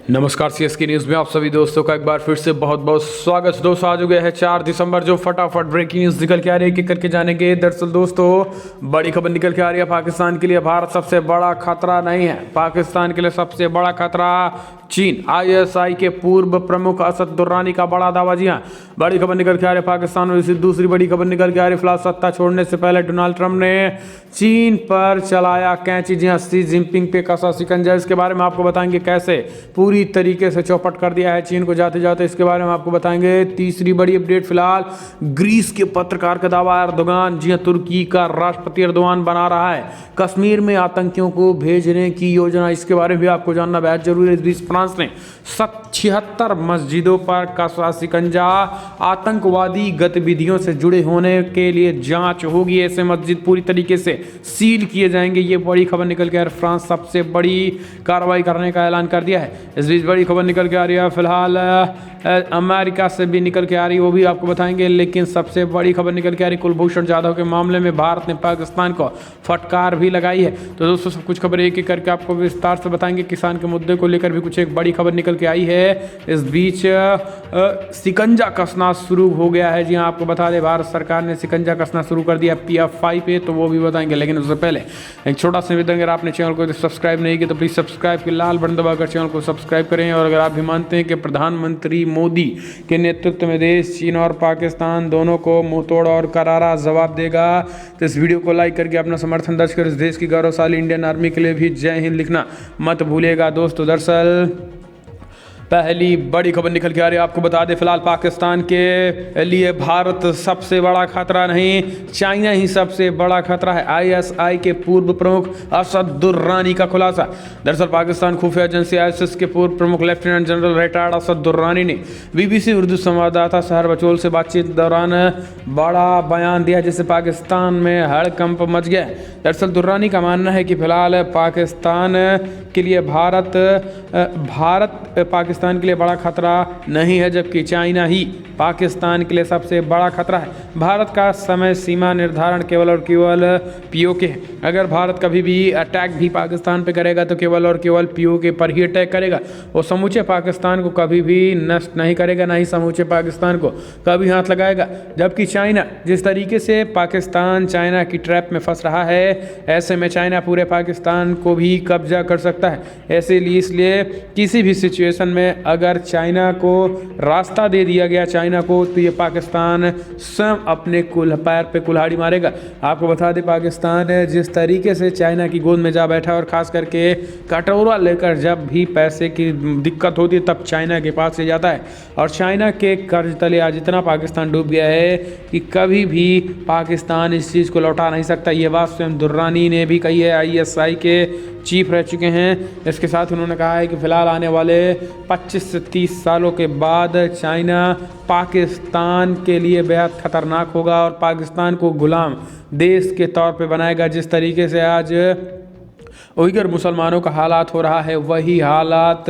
नमस्कार CSK news में आप सभी दोस्तों का एक बार फिर से बहुत बहुत स्वागत है। दोस्तों आज हो गया है 4 दिसंबर, जो फटाफट ब्रेकिंग न्यूज़ निकल के आ रही है कि करके जानेंगे। दरअसल दोस्तों बड़ी खबर निकल के आ रही है, पाकिस्तान के लिए भारत सबसे बड़ा खतरा नहीं है। पाकिस्तान के लिए सबसे बड़ा खतरा चीन। आईएसआई के पूर्व प्रमुख असद दुर्रानी का बड़ा दावा। जी हाँ, बड़ी खबर निकल के आ रही है पाकिस्तान में। इसी दूसरी बड़ी खबर निकल के आ रही है, फिलहाल सत्ता छोड़ने से पहले डोनाल्ड ट्रंप ने चीन पर चलाया कैंची। जी हाँ, शी जिनपिंग पे कसा शिकंजा। इसके बारे में आपको बताएंगे कैसे पूरी तरीके से चौपट कर दिया है चीन को जाते जाते। इसके बारे में आपको बताएंगे। तीसरी बड़ी अपडेट, फिलहाल ग्रीस के पत्रकार का दावा, एर्दोगान, जी हाँ, तुर्की का राष्ट्रपति एर्दोगान बना रहा है कश्मीर में आतंकियों को भेजने की योजना। इसके बारे में भी आपको जानना बेहद जरूरी है। इस बीच फ्रांस ने 76 मस्जिदों पर कसा शिकंजा। आतंकवादी गतिविधियों से जुड़े होने के लिए जांच होगी, ऐसे मस्जिद पूरी तरीके से सील किए जाएंगे। ये बड़ी खबर निकल के आ रही है। फ्रांस सबसे बड़ी कार्रवाई करने का ऐलान कर दिया है। इस बीच बड़ी खबर निकल के आ रही है, फिलहाल अमेरिका से भी निकल के आ रही है, वो भी आपको बताएंगे। लेकिन सबसे बड़ी खबर निकल के आ रही है, कुलभूषण जाधव के मामले में भारत ने पाकिस्तान को फटकार भी लगाई है। तो दोस्तों सब कुछ खबर एक एक करके आपको विस्तार से बताएंगे। किसान के मुद्दे को लेकर भी कुछ एक बड़ी खबर निकल के आई है। इस बीच शिकंजा कसना शुरू हो गया है। जी हाँ, आपको बता दें भारत सरकार ने शिकंजा कसना शुरू कर दिया PF5 पे, तो वो भी बताएंगे। लेकिन उससे पहले एक छोटा सा निवेदन, अगर आपने चैनल को सब्सक्राइब नहीं किया तो प्लीज़ सब्सक्राइब के लाल बटन दबाकर चैनल को सब्सक्राइब करें। और अगर आप भी मानते हैं कि प्रधानमंत्री मोदी के नेतृत्व में देश चीन और पाकिस्तान दोनों को मुंहतोड़ और करारा जवाब देगा, तो इस वीडियो को लाइक करके अपना समर्थन दर्ज कर इस देश की गौरवशाली इंडियन आर्मी के लिए भी जय हिंद लिखना मत भूलिएगा। दोस्तों दरअसल पहली बड़ी खबर निकल के आ रही है, आपको बता दें फिलहाल पाकिस्तान के लिए भारत सबसे बड़ा खतरा नहीं, चाइना ही सबसे बड़ा खतरा है। आईएसआई के पूर्व प्रमुख असद दुर्रानी का खुलासा। दरअसल पाकिस्तान खुफिया एजेंसी ISIS के पूर्व प्रमुख lieutenant general retired Asad Durrani ने BBC उर्दू संवाददाता शहर बचोल से बातचीत दौरान बड़ा बयान दिया, जिससे पाकिस्तान में हड़कंप मच गया। दरअसल दुर्रानी का मानना है कि फिलहाल पाकिस्तान के लिए भारत पाकिस्तान के लिए बड़ा खतरा नहीं है, जबकि चाइना ही पाकिस्तान के लिए सबसे बड़ा खतरा है। भारत का समय सीमा निर्धारण केवल और केवल POK है। अगर भारत कभी भी अटैक भी पाकिस्तान पे करेगा तो केवल और केवल POK पर ही अटैक करेगा। वो समूचे पाकिस्तान को कभी भी नष्ट नहीं करेगा, ना ही समूचे पाकिस्तान को कभी हाथ लगाएगा। जबकि चाइना जिस तरीके से पाकिस्तान चाइना की ट्रैप में फंस रहा है, ऐसे में चाइना पूरे पाकिस्तान को भी कब्जा कर सकता है। इसलिए किसी भी सिचुएशन में अगर चाइना को रास्ता दे दिया गया चाइना को, तो ये पाकिस्तान स्वयं अपने पैर पे कुल्हाड़ी मारेगा। आपको बता दें पाकिस्तान जिस तरीके से चाइना की गोद में जा बैठा, और ख़ास करके कटोरा लेकर जब भी पैसे की दिक्कत होती है तब चाइना के पास से जाता है। और चाइना के कर्ज तले आज इतना पाकिस्तान डूब गया है कि कभी भी पाकिस्तान इस चीज़ को लौटा नहीं सकता। ये बात स्वयं दुर्रानी ने भी कही है, ISI के चीफ रह चुके हैं। इसके साथ उन्होंने कहा है कि फिलहाल आने वाले 25 से 30 सालों के बाद चाइना पाकिस्तान के लिए बेहद खतरनाक होगा और पाकिस्तान को गुलाम देश के तौर पे बनाएगा। जिस तरीके से आज उइगर मुसलमानों का हालात हो रहा है, वही हालात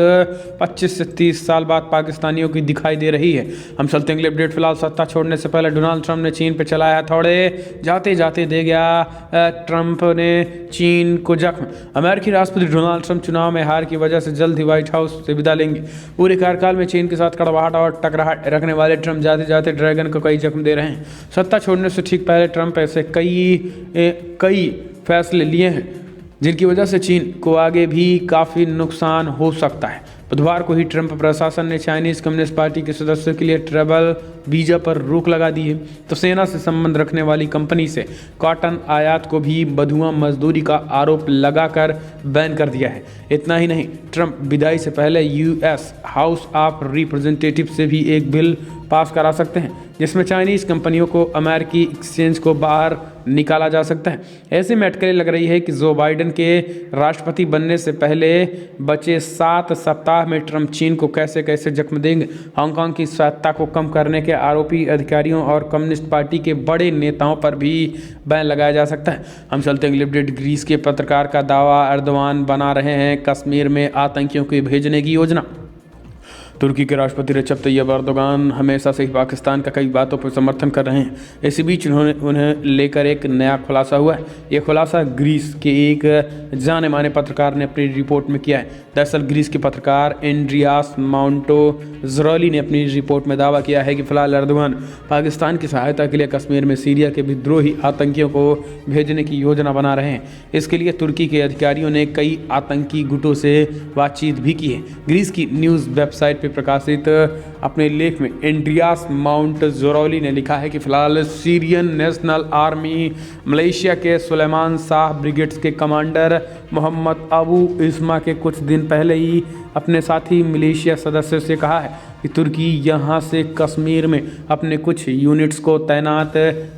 25 से 30 साल बाद पाकिस्तानियों की दिखाई दे रही है। हम चलते हैं अगले अपडेट। फिलहाल सत्ता छोड़ने से पहले डोनाल्ड ट्रंप ने चीन पर चलाया हथौड़े, जाते जाते दे गया ट्रंप ने चीन को जख्म। अमेरिकी राष्ट्रपति डोनाल्ड ट्रंप चुनाव में हार की वजह से जल्द ही व्हाइट हाउस से विदा लेंगे। पूरे कार्यकाल में चीन के साथ कड़वाहट और टकराहट रखने वाले ट्रंप जाते जाते ड्रैगन को कई जख्म दे रहे हैं। सत्ता छोड़ने से ठीक पहले ट्रंप ऐसे कई फैसले लिए हैं जिनकी वजह से चीन को आगे भी काफ़ी नुकसान हो सकता है। बुधवार को ही ट्रंप प्रशासन ने चाइनीज़ कम्युनिस्ट पार्टी के सदस्यों के लिए ट्रैवल वीज़ा पर रोक लगा दी है, तो सेना से संबंध रखने वाली कंपनी से कॉटन आयात को भी बधुआ मजदूरी का आरोप लगाकर बैन कर दिया है। इतना ही नहीं, ट्रंप विदाई से पहले US हाउस ऑफ रिप्रेजेंटेटिव से भी एक बिल पास करा सकते हैं जिसमें चाइनीज़ कंपनियों को अमेरिकी एक्सचेंज को बाहर निकाला जा सकता है। ऐसे में अटकलें लग रही है कि जो बाइडेन के राष्ट्रपति बनने से पहले बचे 7 सप्ताह में ट्रंप चीन को कैसे कैसे जख्म देंगे। हांगकांग की स्वायत्तता को कम करने के आरोपी अधिकारियों और कम्युनिस्ट पार्टी के बड़े नेताओं पर भी बैन लगाया जा सकता है। हम चलते हैं अगले अपडेट। ग्रीस के पत्रकार का दावा, एर्दोगान बना रहे हैं कश्मीर में आतंकियों को भेजने की योजना। तुर्की के राष्ट्रपति रजब तैयब अर्दोगान हमेशा से ही पाकिस्तान का कई बातों पर समर्थन कर रहे हैं। इसी बीच उन्हें लेकर एक नया खुलासा हुआ है। यह खुलासा ग्रीस के एक जाने माने पत्रकार ने अपनी रिपोर्ट में किया है। दरअसल ग्रीस के पत्रकार एंड्रियास माउंटोजरोली ने अपनी रिपोर्ट में दावा किया है कि फिलहाल अर्दोगान पाकिस्तान की सहायता के लिए कश्मीर में सीरिया के विद्रोही आतंकियों को भेजने की योजना बना रहे हैं। इसके लिए तुर्की के अधिकारियों ने कई आतंकी गुटों से बातचीत भी की है। ग्रीस की न्यूज़ वेबसाइट प्रकाशित अपने लेख में एंड्रियास माउंटजोरोली ने लिखा है कि फिलहाल सीरियन नेशनल आर्मी मलेशिया के सुलेमान शाह ब्रिगेड्स के कमांडर मोहम्मद अबू इस्मा के कुछ दिन पहले ही अपने साथी मलेशिया सदस्यों से कहा है कि तुर्की यहां से कश्मीर में अपने कुछ यूनिट्स को तैनात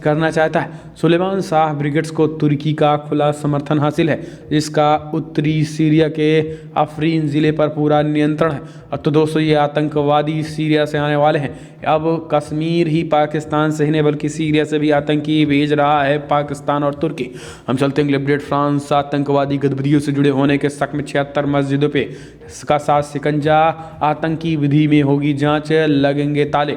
करना चाहता है। सुलेमान शाह ब्रिगेड्स को तुर्की का खुला समर्थन हासिल है, जिसका उत्तरी सीरिया के अफरीन ज़िले पर पूरा नियंत्रण है। तो दोस्तों, ये आतंकवादी सीरिया से आने वाले हैं। अब कश्मीर ही पाकिस्तान से ही नहीं बल्कि सीरिया से भी आतंकी भेज रहा है पाकिस्तान और तुर्की। हम चलते हैं अपडेट। फ्रांस आतंकवादी गतिविधियों से जुड़े होने के शक में 76 मस्जिदों पे का साथ शिकंजा, आतंकी विधि में होगी जांच, लगेंगे ताले।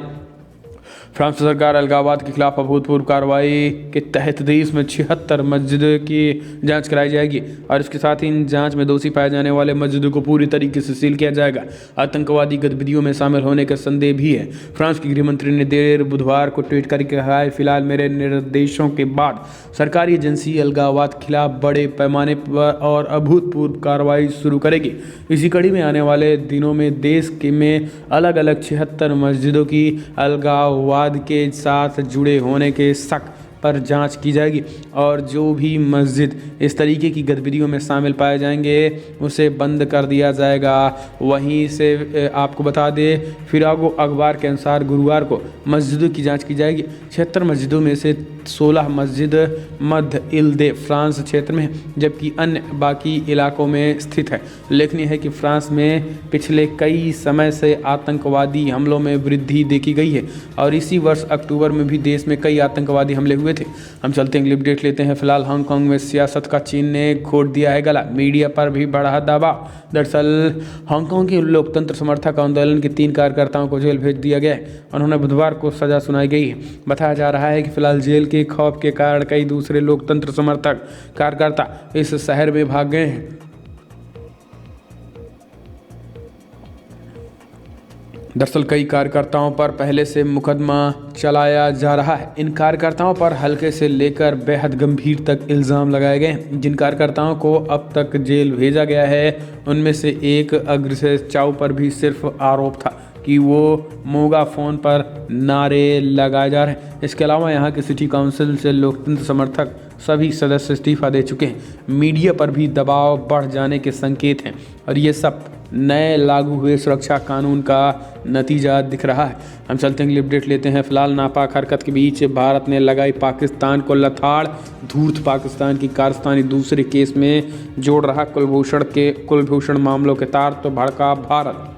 फ्रांस सरकार अलगाववाद के खिलाफ अभूतपूर्व कार्रवाई के तहत देश में 76 मस्जिदों की जांच कराई जाएगी और इसके साथ ही इन जांच में दोषी पाए जाने वाले मस्जिदों को पूरी तरीके से सील किया जाएगा। आतंकवादी गतिविधियों में शामिल होने का संदेह भी है। फ्रांस की गृहमंत्री ने देर बुधवार को ट्वीट करके कहा है, फिलहाल मेरे निर्देशों के बाद सरकारी एजेंसी अलगाववाद के खिलाफ बड़े पैमाने पर और अभूतपूर्व कार्रवाई शुरू करेगी। इसी कड़ी में आने वाले दिनों में देश में अलग अलग 76 मस्जिदों की अलगाववाद के साथ जुड़े होने के शक पर जांच की जाएगी और जो भी मस्जिद इस तरीके की गतिविधियों में शामिल पाए जाएंगे उसे बंद कर दिया जाएगा। वहीं से आपको बता दें, फिरागो अखबार के अनुसार गुरुवार को मस्जिदों की जांच की जाएगी। 76 मस्जिदों में से 16 मस्जिद मध्य इल्दे फ्रांस क्षेत्र में है, जबकि अन्य बाकी इलाकों में स्थित है। उल्लेखनीय है कि फ्रांस में पिछले कई समय से आतंकवादी हमलों में वृद्धि देखी गई है और इसी वर्ष अक्टूबर में भी देश में कई आतंकवादी हमले हुए थे। हम चलते हैं अपडेट लेते हैं। फिलहाल हांगकांग में सियासत का चीन ने घोट दिया है गला, मीडिया पर भी बढ़ा दबाव। दरअसल हांगकांग के लोकतंत्र समर्थक आंदोलन के 3 कार्यकर्ताओं को जेल भेज दिया गया है। उन्होंने बुधवार को सजा सुनाई गई है। बताया जा रहा है कि फिलहाल जेल के खौफ के कारण कई दूसरे लोकतंत्र समर्थक कार्यकर्ता इस शहर में भाग गए हैं। दरअसल कई कार्यकर्ताओं पर पहले से मुकदमा चलाया जा रहा है। इन कार्यकर्ताओं पर हल्के से लेकर बेहद गंभीर तक इल्ज़ाम लगाए गए हैं। जिन कार्यकर्ताओं को अब तक जेल भेजा गया है उनमें से एक अग्रसेन चाउ पर भी सिर्फ आरोप था कि वो मेगाफोन पर नारे लगाए जा रहे हैं। इसके अलावा यहाँ के सिटी काउंसिल से लोकतंत्र समर्थक सभी सदस्य इस्तीफा दे चुके हैं। मीडिया पर भी दबाव बढ़ जाने के संकेत हैं और ये सब नए लागू हुए सुरक्षा कानून का नतीजा दिख रहा है। हम चलते हैं अपडेट लेते हैं। फिलहाल नापाक हरकत के बीच भारत ने लगाई पाकिस्तान को लताड़। धूर्त पाकिस्तान की कारस्तानी दूसरे केस में जोड़ रहा कुलभूषण मामलों के तार तो भड़का भारत।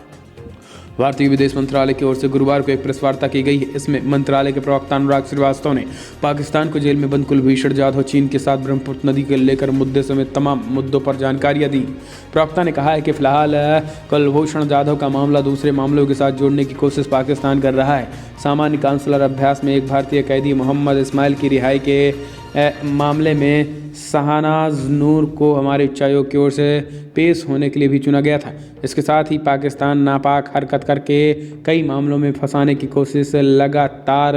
भारतीय विदेश मंत्रालय की ओर से गुरुवार को एक प्रेस वार्ता की गई है। इसमें मंत्रालय के प्रवक्ता अनुराग श्रीवास्तव ने पाकिस्तान को जेल में बंद कुलभूषण जाधव, चीन के साथ ब्रह्मपुत्र नदी को लेकर मुद्दे समेत तमाम मुद्दों पर जानकारियां दी। प्रवक्ता ने कहा है कि फिलहाल कुलभूषण जाधव का मामला दूसरे मामलों के साथ जोड़ने की कोशिश पाकिस्तान कर रहा है। सामान्य काउंसलर अभ्यास में एक भारतीय कैदी मोहम्मद इस्माइल की रिहाई के मामले में शहनाज नूर को हमारे उच्चायोग की ओर से पेश होने के लिए भी चुना गया था। इसके साथ ही पाकिस्तान नापाक हरकत करके कई मामलों में फंसाने की कोशिश लगातार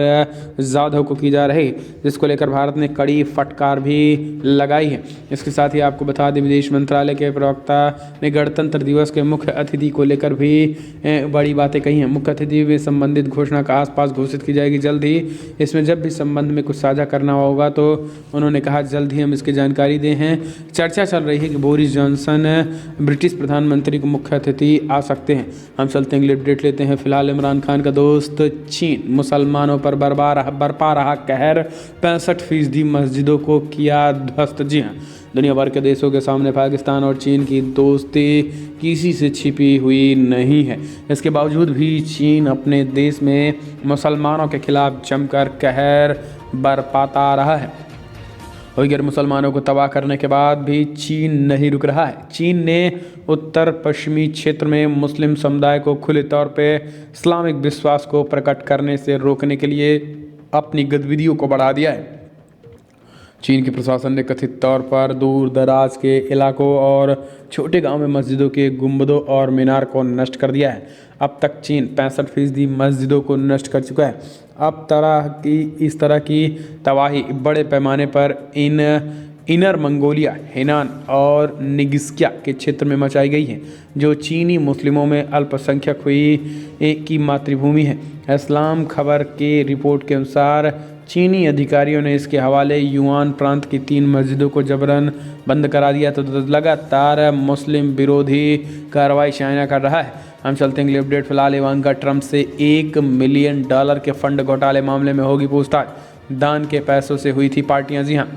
जाधव को की जा रही है, जिसको लेकर भारत ने कड़ी फटकार भी लगाई है। इसके साथ ही आपको बता दें, विदेश मंत्रालय के प्रवक्ता ने गणतंत्र दिवस के मुख्य अतिथि को लेकर भी बड़ी बातें कही हैं। मुख्य अतिथि में संबंधित घोषणा का आसपास घोषित की जाएगी जल्द ही। इसमें जब भी संबंध में कुछ साझा करना होगा तो उन्होंने कहा जल्द ही हम इसकी जानकारी दे हैं। चर्चा चल रही है कि बोरिस जॉनसन ब्रिटिश प्रधानमंत्री को मुख्य अतिथि आ सकते हैं। हम चलते हैं अपडेट लेते हैं। फिलहाल इमरान खान का दोस्त चीन मुसलमानों पर बरपा रहा कहर, 65% मस्जिदों को किया ध्वस्त। जी हाँ, दुनिया भर के देशों के सामने पाकिस्तान और चीन की दोस्ती किसी से छिपी हुई नहीं है। इसके बावजूद भी चीन अपने देश में मुसलमानों के खिलाफ जमकर कहर बरपाता रहा है। उइगर मुसलमानों को तबाह करने के बाद भी चीन नहीं रुक रहा है। चीन ने उत्तर पश्चिमी क्षेत्र में मुस्लिम समुदाय को खुले तौर पे इस्लामिक विश्वास को प्रकट करने से रोकने के लिए अपनी गतिविधियों को बढ़ा दिया है। चीन के प्रशासन ने कथित तौर पर दूर दराज के इलाकों और छोटे गांव में मस्जिदों के गुंबदों और मीनार को नष्ट कर दिया है। अब तक चीन 65% मस्जिदों को नष्ट कर चुका है। अब इस तरह की तबाही बड़े पैमाने पर इनर मंगोलिया, हेनान और निगिस्किया के क्षेत्र में मचाई गई है, जो चीनी मुस्लिमों में अल्पसंख्यक हुई की मातृभूमि है। इस्लाम खबर के रिपोर्ट के अनुसार चीनी अधिकारियों ने इसके हवाले युआन प्रांत की 3 मस्जिदों को जबरन बंद करा दिया। तो लगातार मुस्लिम विरोधी कार्रवाई चाइना कर रहा है। हम चलते हैं अगले अपडेट। फिलहाल इवांका ट्रंप से $1 मिलियन के फंड घोटाले मामले में होगी पूछताछ। दान के पैसों से हुई थी पार्टियां। जी हाँ,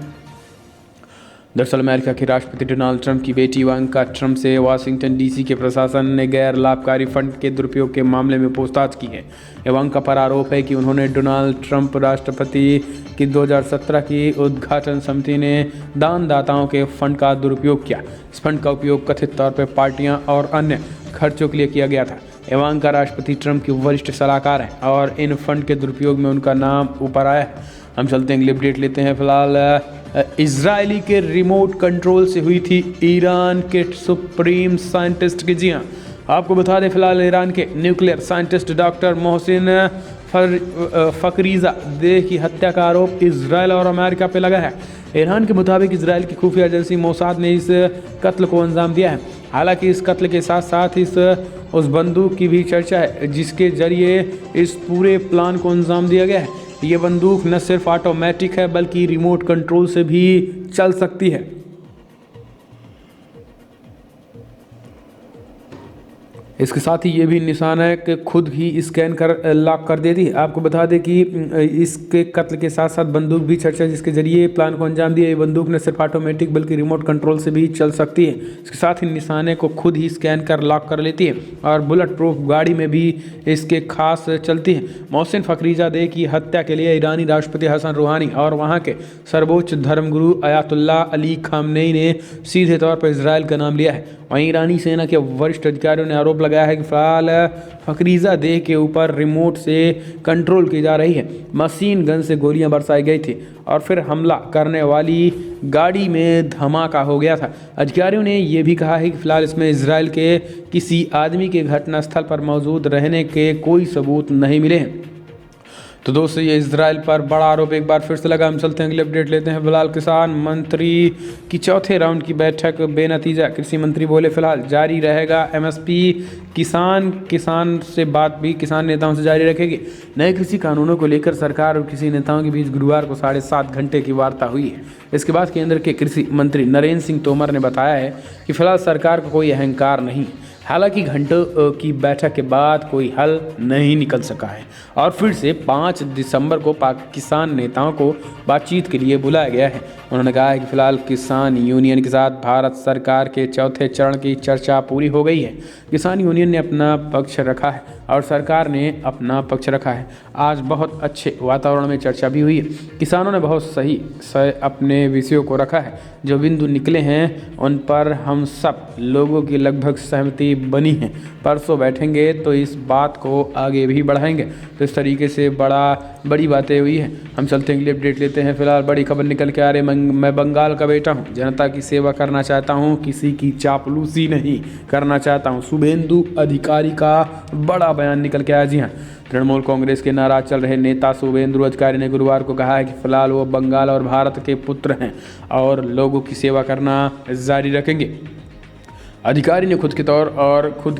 दरअसल अमेरिका के राष्ट्रपति डोनाल्ड ट्रंप की बेटी इवांका ट्रंप से वाशिंगटन डीसी के प्रशासन ने गैर लाभकारी फंड के दुरुपयोग के मामले में पूछताछ की है। इवांका पर आरोप है कि उन्होंने डोनाल्ड ट्रंप राष्ट्रपति की 2017 की उद्घाटन समिति ने दानदाताओं के फंड का दुरुपयोग किया। इस फंड का उपयोग कथित तौर पर पार्टियां और अन्य खर्चों के लिए किया गया था। इवांका राष्ट्रपति ट्रंप की वरिष्ठ सलाहकार हैं और इन फंड के दुरुपयोग में उनका नाम ऊपर आया है। हम चलते हैं अगली अपडेट लेते हैं। फिलहाल इजरायली के रिमोट कंट्रोल से हुई थी ईरान के सुप्रीम साइंटिस्ट की। जी हाँ, आपको बता दें फिलहाल ईरान के न्यूक्लियर साइंटिस्ट डॉक्टर मोहसिन फकरीजा देह की हत्या का आरोप इजरायल और अमेरिका पे लगा है। ईरान के मुताबिक इजरायल की खुफिया एजेंसी मोसाद ने इस कत्ल को अंजाम दिया है। हालांकि इस कत्ल के साथ साथ उस बंदूक की भी चर्चा है जिसके जरिए इस पूरे प्लान को अंजाम दिया गया है। ये बंदूक न सिर्फ ऑटोमेटिक है बल्कि रिमोट कंट्रोल से भी चल सकती है। इसके साथ ही ये भी निशाना है कि खुद ही स्कैन कर लॉक कर देती है। आपको बता दें कि इसके कत्ल के साथ साथ बंदूक भी चर्चा जिसके जरिए प्लान को अंजाम दिया। ये बंदूक न सिर्फ ऑटोमेटिक बल्कि रिमोट कंट्रोल से भी चल सकती है। इसके साथ ही निशाने को खुद ही स्कैन कर लॉक कर लेती है और बुलेट प्रूफ गाड़ी में भी इसके खास चलती है। मोहसिन फकरीजादे की हत्या के लिए ईरानी राष्ट्रपति हसन रूहानी और वहाँ के सर्वोच्च धर्मगुरु अयातुल्लाह अली खामनेई ने सीधे तौर पर इजरायल का नाम लिया है। वहीं ईरानी सेना के वरिष्ठ अधिकारियों ने आरोप लगाया है कि फिलहाल फकरीजा देह के ऊपर रिमोट से कंट्रोल की जा रही है। मशीन गन से गोलियां बरसाई गई थी और फिर हमला करने वाली गाड़ी में धमाका हो गया था। अधिकारियों ने यह भी कहा है कि फिलहाल इसमें इजरायल के किसी आदमी के घटनास्थल पर मौजूद रहने के कोई सबूत नहीं मिले हैं। तो दोस्तों, ये इजराइल पर बड़ा आरोप एक बार फिर से लगा। हम चलते हैं अगले अपडेट लेते हैं। फिलहाल किसान मंत्री की चौथे राउंड की बैठक बेनतीजा। कृषि मंत्री बोले फिलहाल जारी रहेगा एमएसपी। किसान से बात भी किसान नेताओं से जारी रखेगी। नए कृषि कानूनों को लेकर सरकार और कृषि नेताओं के बीच गुरुवार को 7.5 घंटे की वार्ता हुई है। इसके बाद केंद्र के कृषि मंत्री नरेंद्र सिंह तोमर ने बताया है कि फिलहाल सरकार को कोई अहंकार नहीं। हालांकि घंटों की बैठक के बाद कोई हल नहीं निकल सका है और फिर से 5 दिसंबर को किसान नेताओं को बातचीत के लिए बुलाया गया है। उन्होंने कहा है कि फिलहाल किसान यूनियन के साथ भारत सरकार के चौथे चरण की चर्चा पूरी हो गई है। किसान यूनियन ने अपना पक्ष रखा है और सरकार ने अपना पक्ष रखा है। आज बहुत अच्छे वातावरण में चर्चा भी हुई है। किसानों ने बहुत सही अपने विषयों को रखा है। जो बिंदु निकले हैं उन पर हम सब लोगों की लगभग सहमति बनी है। परसों बैठेंगे तो इस बात को आगे भी बढ़ाएंगे। तो इस तरीके से बड़ी बातें हुई है। हम चलते हैं अपडेट लेते हैं। फिलहाल बड़ी खबर निकल के आ रही है। मैं बंगाल का बेटा हूँ, जनता की सेवा करना चाहता हूँ, किसी की चापलूसी नहीं करना चाहता हूँ। शुभेंदु अधिकारी का बड़ा बयान निकल के आया। जी हाँ, तृणमूल कांग्रेस के नाराज चल रहे नेता शुभेंदु अधिकारी ने गुरुवार को कहा है कि फिलहाल वो बंगाल और भारत के पुत्र हैं और लोगों की सेवा करना जारी रखेंगे। अधिकारी ने खुद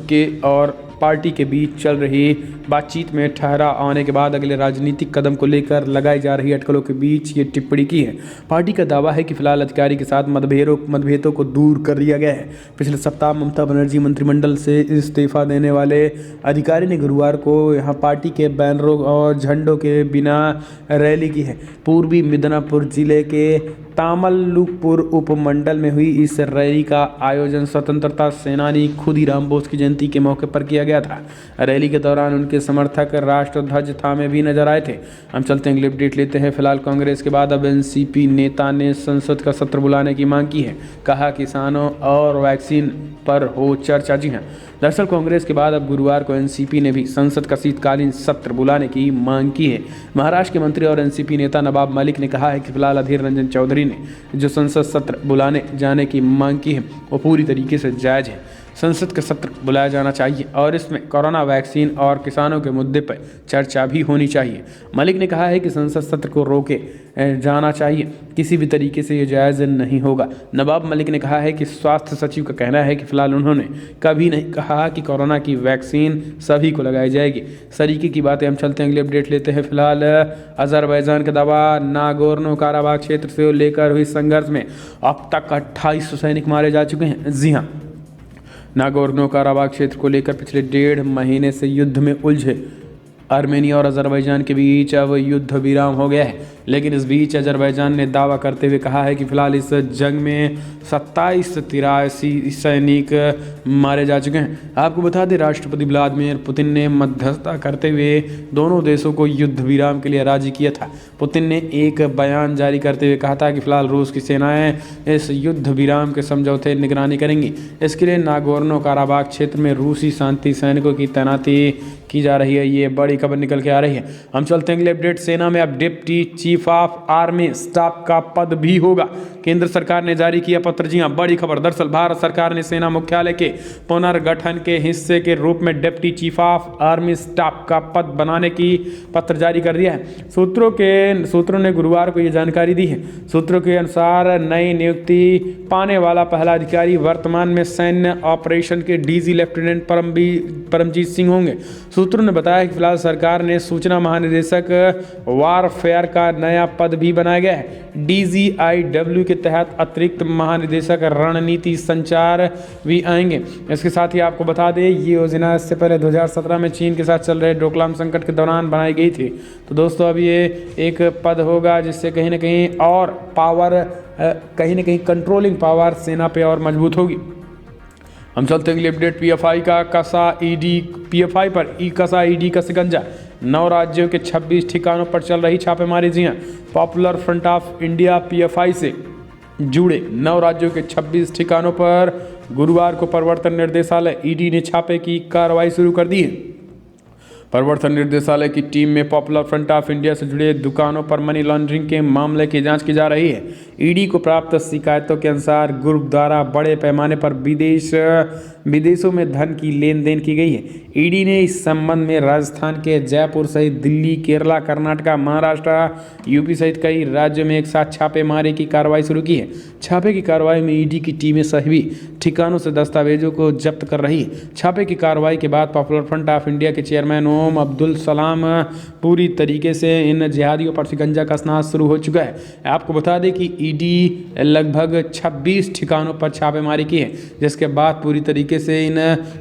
के और पार्टी के बीच चल रही बातचीत में ठहराव आने के बाद अगले राजनीतिक कदम को लेकर लगाई जा रही अटकलों के बीच ये टिप्पणी की है। पार्टी का दावा है कि फिलहाल अधिकारी के साथ मतभेदों को दूर कर लिया गया है। पिछले सप्ताह ममता बनर्जी मंत्रिमंडल से इस्तीफा देने वाले अधिकारी ने गुरुवार को यहां पार्टी के बैनरों और झंडों के बिना रैली की है। पूर्वी मिदनापुर जिले के तामल्लुपुर उपमंडल में हुई इस रैली का आयोजन स्वतंत्रता सेनानी खुदीराम बोस की जयंती के मौके पर किया गया था। रैली के दौरान उनके समर्थक राष्ट्रध्वज थामे भी नजर आए थे। हम चलते हैं, अगली अपडेट लेते हैं। फिलहाल कांग्रेस के बाद अब एनसीपी नेता ने संसद का सत्र बुलाने की मांग की है। कहा किसानों और वैक्सीन पर हो चर्चा। जी हाँ, दरअसल कांग्रेस के बाद अब गुरुवार को एनसीपी ने भी संसद का शीतकालीन सत्र बुलाने की मांग की है। महाराष्ट्र के मंत्री और एनसीपी नेता नवाब मलिक ने कहा है कि फिलहाल अधीर रंजन चौधरी ने जो संसद सत्र बुलाने जाने की मांग की है वो पूरी तरीके से जायज़ है। संसद का सत्र बुलाया जाना चाहिए और इसमें कोरोना वैक्सीन और किसानों के मुद्दे पर चर्चा भी होनी चाहिए। मलिक ने कहा है कि संसद सत्र को रोके जाना चाहिए, किसी भी तरीके से ये जायज़ नहीं होगा। नवाब मलिक ने कहा है कि स्वास्थ्य सचिव का कहना है कि फिलहाल उन्होंने कभी नहीं कहा कि कोरोना की वैक्सीन सभी को लगाई जाएगी। तरीके की बातें। हम चलते हैं, अगली अपडेट लेते हैं। फिलहाल अजरबैजान का दावा, नागोर्नो काराबाग क्षेत्र से लेकर हुई संघर्ष में अब तक 28 सैनिक मारे जा चुके हैं। जी हाँ, नागोर्नो काराबाग क्षेत्र को लेकर पिछले 1.5 महीने से युद्ध में उलझे आर्मेनिया और अजरबैजान के बीच अब युद्ध विराम हो गया है, लेकिन इस बीच अजरबैजान ने दावा करते हुए कहा है कि फिलहाल इस जंग में 27 से 83 सैनिक मारे जा चुके हैं। आपको बता दें, राष्ट्रपति व्लादिमीर पुतिन ने मध्यस्थता करते हुए दोनों देशों को युद्ध विराम के लिए राजी किया था। पुतिन ने एक बयान जारी करते हुए कहा था कि फिलहाल रूस की सेनाएं इस युद्ध विराम के समझौते निगरानी करेंगी। इसके लिए नागोर्नो काराबाग क्षेत्र में रूसी शांति सैनिकों की तैनाती की जा रही है। ये बड़ी खबर निकल के आ रही है। हम चलते हैं अगले अपडेट। सेना में अब deputy chief of army staff का पद भी होगा। केंद्र सरकार ने जारी किया पत्र। जी हां, बड़ी खबर। दरअसल भारत सरकार ने सेना मुख्यालय के पुनर्गठन के हिस्से के रूप में deputy chief of army staff का पद बनाने की पत्र जारी कर दिया है। सूत्रों ने गुरुवार को यह जानकारी दी है। सूत्रों के अनुसार नई नियुक्ति पाने वाला पहला अधिकारी वर्तमान में सैन्य ऑपरेशन के डीजी लेफ्टिनेंट परमजीत सिंह होंगे। सूत्रों ने बताया कि फिलहाल सरकार ने सूचना महानिदेशक वारफेयर का नया पद भी बनाया गया है। DGIW के तहत अतिरिक्त महानिदेशक रणनीति संचार भी आएंगे। इसके साथ ही आपको बता दें, ये योजना इससे पहले 2017 में चीन के साथ चल रहे डोकलाम संकट के दौरान बनाई गई थी। तो दोस्तों, अब ये एक पद होगा जिससे कहीं ना कहीं और पावर, कहीं ना कहीं कंट्रोलिंग पावर सेना पे और मजबूत होगी। हम चलते हैं अगली अपडेट। PFI पर कसा ईडी का शिकंजा। 9 राज्यों के 26 ठिकानों पर चल रही छापेमारी। जी हां, popular front of India PFI से जुड़े 9 राज्यों के 26 ठिकानों पर गुरुवार को प्रवर्तन निर्देशालय ED ने छापे की कार्रवाई शुरू कर दी है। प्रवर्तन निर्देशालय की टीम में पॉपुलर फ्रंट ऑफ इंडिया से जुड़े दुकानों पर मनी लॉन्ड्रिंग के मामले की जांच की जा रही है। ईडी को प्राप्त शिकायतों के अनुसार ग्रुप द्वारा बड़े पैमाने पर विदेशों में धन की लेन देन की गई है। ईडी ने इस संबंध में राजस्थान के जयपुर सहित दिल्ली, केरला, कर्नाटक, महाराष्ट्र, यूपी सहित कई राज्यों में एक साथ छापेमारी की कार्रवाई शुरू की है। छापे की कार्रवाई में ईडी की टीमें सभी ठिकानों से दस्तावेजों को जब्त कर रही है। छापे की कार्रवाई के बाद पॉपुलर फ्रंट ऑफ इंडिया के चेयरमैन ओम अब्दुल सलाम पूरी तरीके से इन जिहादियों पर शिकंजा कसना शुरू हो चुका है। आपको बता दें कि ईडी लगभग 26 ठिकानों पर छापेमारी की है, जिसके बाद पूरी तरीके से इन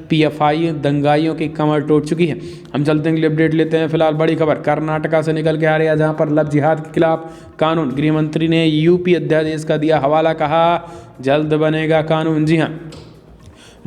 PFI दंगाइयों की कमर टूट चुकी है। हम चलते हैं, अपडेट लेते हैं। फिलहाल बड़ी खबर कर्नाटका से निकल के आ रही है, जहां पर लव जिहाद के खिलाफ कानून। गृह मंत्री ने यूपी अध्यादेश का दिया हवाला, कहा जल्द बनेगा कानून। जी हाँ,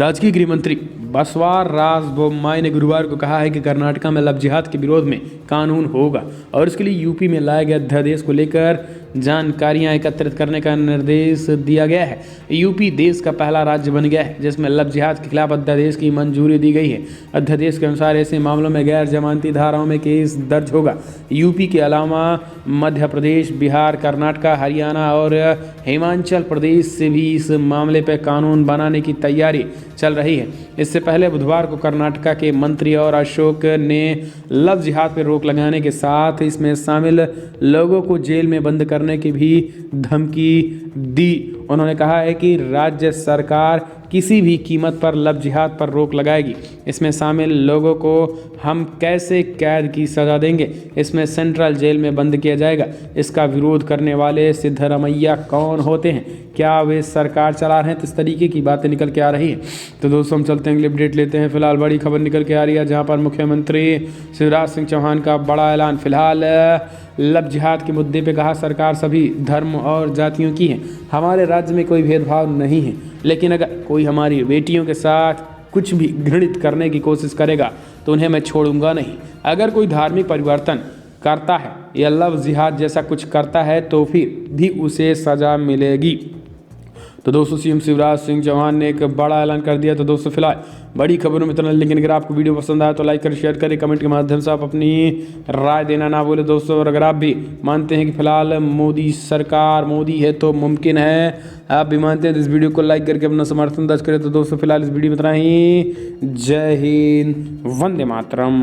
राज्य के गृह मंत्री बसवराज बोम्माई ने गुरुवार को कहा है कि कर्नाटका में लव जिहाद के विरोध में कानून होगा और इसके लिए यूपी में लाए गए अध्यादेश को लेकर जानकारियां एकत्रित करने का निर्देश दिया गया है। यूपी देश का पहला राज्य बन गया है जिसमें लव जिहाद के खिलाफ अध्यादेश की मंजूरी दी गई है। अध्यादेश के अनुसार ऐसे मामलों में गैर जमानती धाराओं में केस दर्ज होगा। यूपी के अलावा मध्य प्रदेश, बिहार, कर्नाटक, हरियाणा और हिमाचल प्रदेश से भी इस मामले पर कानून बनाने की तैयारी चल रही है। इससे पहले बुधवार को कर्नाटक के मंत्री और अशोक ने लव जिहाद पर रोक लगाने के साथ इसमें शामिल लोगों को जेल में बंद करने की भी धमकी दी। उन्होंने कहा है कि राज्य सरकार किसी भी कीमत पर लव जिहाद पर रोक लगाएगी। इसमें शामिल लोगों को हम कैसे कैद की सज़ा देंगे, इसमें सेंट्रल जेल में बंद किया जाएगा। इसका विरोध करने वाले सिद्धरमैया कौन होते हैं, क्या वे सरकार चला रहे हैं, तो इस तरीके की बातें निकल के आ रही है। तो दोस्तों हम चलते हैं, अगली अपडेट लेते हैं। फिलहाल बड़ी खबर निकल के आ रही है, जहां पर मुख्यमंत्री शिवराज सिंह चौहान का बड़ा ऐलान। फिलहाल लव जिहाद के मुद्दे पे कहा सरकार सभी धर्म और जातियों की है, हमारे राज्य में कोई भेदभाव नहीं है, लेकिन अगर कोई हमारी बेटियों के साथ कुछ भी घृणित करने की कोशिश करेगा तो उन्हें मैं छोड़ूंगा नहीं। अगर कोई धार्मिक परिवर्तन करता है या लव जिहाद जैसा कुछ करता है तो फिर भी उसे सज़ा मिलेगी। तो दोस्तों सीएम शिवराज सिंह चौहान ने एक बड़ा ऐलान कर दिया। तो दोस्तों फिलहाल बड़ी खबरों में इतना, लेकिन अगर आपको वीडियो पसंद आया तो लाइक करें, शेयर करें, कमेंट के माध्यम से आप अपनी राय देना ना भूलें दोस्तों। और अगर आप भी मानते हैं कि फिलहाल मोदी सरकार मोदी है तो मुमकिन है, आप भी मानते हैं तो इस वीडियो को लाइक करके अपना समर्थन दर्ज करें। तो दोस्तों फिलहाल इस वीडियो में इतना ही। जय हिंद, वंदे मातरम।